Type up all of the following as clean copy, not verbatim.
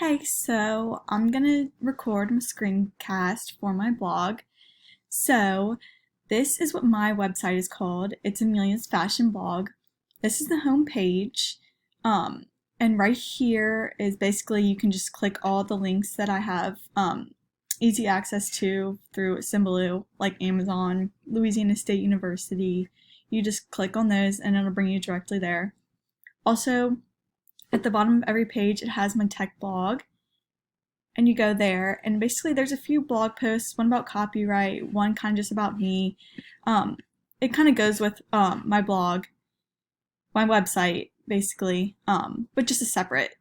Hey, so I'm gonna record my screencast for my blog. So this is what my website is called. It's Amelia's Fashion Blog. This is the home page. And right here is basically you can just click all the links that I have easy access to through Symbaloo, like Amazon, Louisiana State University. You just click on those and it'll bring you directly there. Also, at the bottom of every page, it has my tech blog, and you go there, and basically there's a few blog posts, one about copyright, one kind of just about me. It kind of goes with my blog, my website, basically, but just a separate,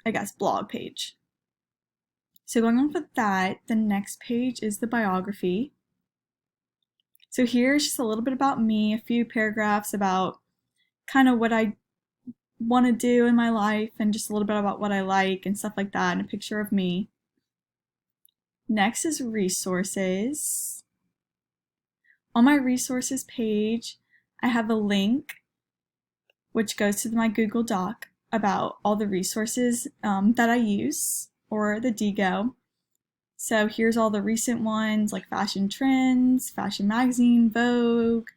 I guess, blog page. So going on with that, the next page is the biography. So here's just a little bit about me, a few paragraphs about kind of what I want to do in my life and just a little bit about what I like and stuff like that, and a picture of me. Next is resources. On my resources page, I have a link which goes to my Google Doc about all the resources that I use, or the DGO. So here's all the recent ones like Fashion Trends, Fashion Magazine, Vogue.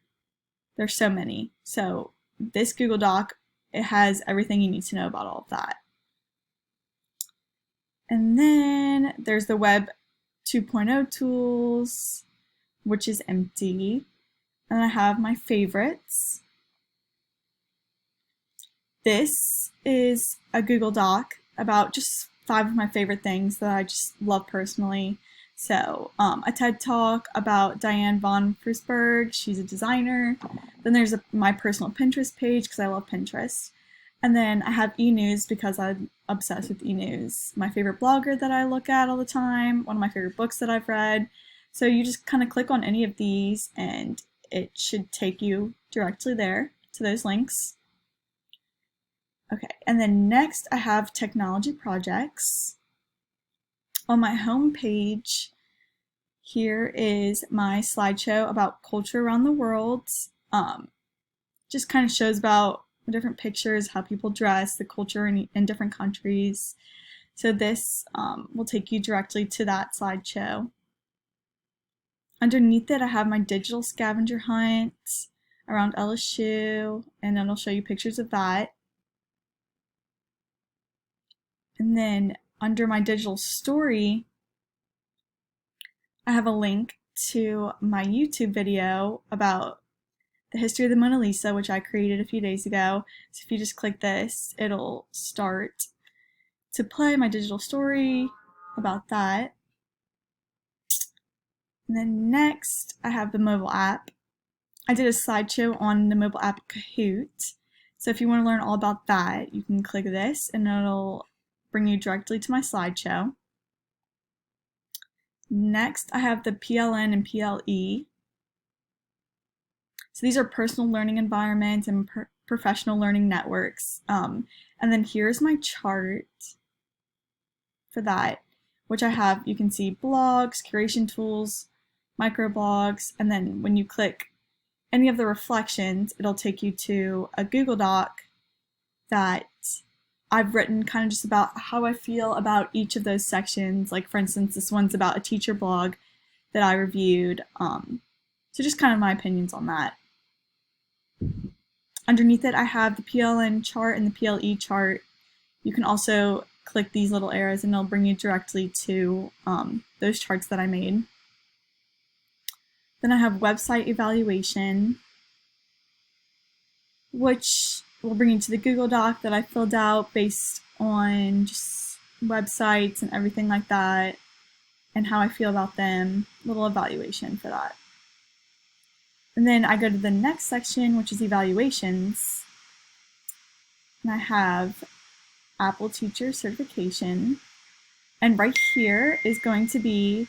There's so many. So this Google Doc, it has everything you need to know about all of that. And then there's the Web 2.0 tools, which is empty. And I have my favorites. This is a Google Doc about just 5 of my favorite things that I just love personally. So a TED Talk about Diane von Furstenberg. She's a designer. Then there's my personal Pinterest page because I love Pinterest. And then I have e-news because I'm obsessed with e-news. My favorite blogger that I look at all the time, one of my favorite books that I've read. So you just kind of click on any of these and it should take you directly there to those links. Okay, and then next I have technology projects. On my home page, here is my slideshow about culture around the world. Just kind of shows about different pictures, how people dress, the culture in different countries. So this will take you directly to that slideshow. Underneath it, I have my digital scavenger hunt around LSU, and it'll show you pictures of that. And then under my digital story, I have a link to my YouTube video about the history of the Mona Lisa, which I created a few days ago. So if you just click this, it'll start to play my digital story about that. And then next, I have the mobile app. I did a slideshow on the mobile app Kahoot. So if you want to learn all about that, you can click this and it'll bring you directly to my slideshow. Next, I have the PLN and PLE. So these are personal learning environments and professional learning networks. And then here's my chart for that, which I have, you can see blogs, curation tools, microblogs, and then when you click any of the reflections, it'll take you to a Google Doc that I've written kind of just about how I feel about each of those sections. Like for instance, this one's about a teacher blog that I reviewed. So just kind of my opinions on that. Underneath it, I have the PLN chart and the PLE chart. You can also click these little arrows and it'll bring you directly to those charts that I made. Then I have website evaluation, which will bring you to the Google Doc that I filled out based on just websites and everything like that and how I feel about them, little evaluation for that. And then I go to the next section, which is evaluations, and I have Apple Teacher Certification, and right here is going to be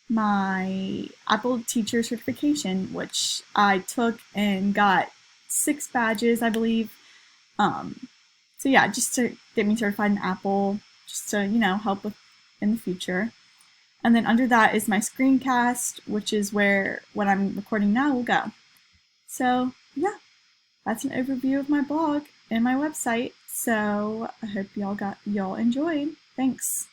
my Apple Teacher Certification, which I took and got 6 badges, I believe. So yeah, just to get me certified in Apple, just to, help with in the future. And then under that is my screencast, which is where what I'm recording now will go. So yeah, that's an overview of my blog and my website. So I hope y'all enjoyed. Thanks.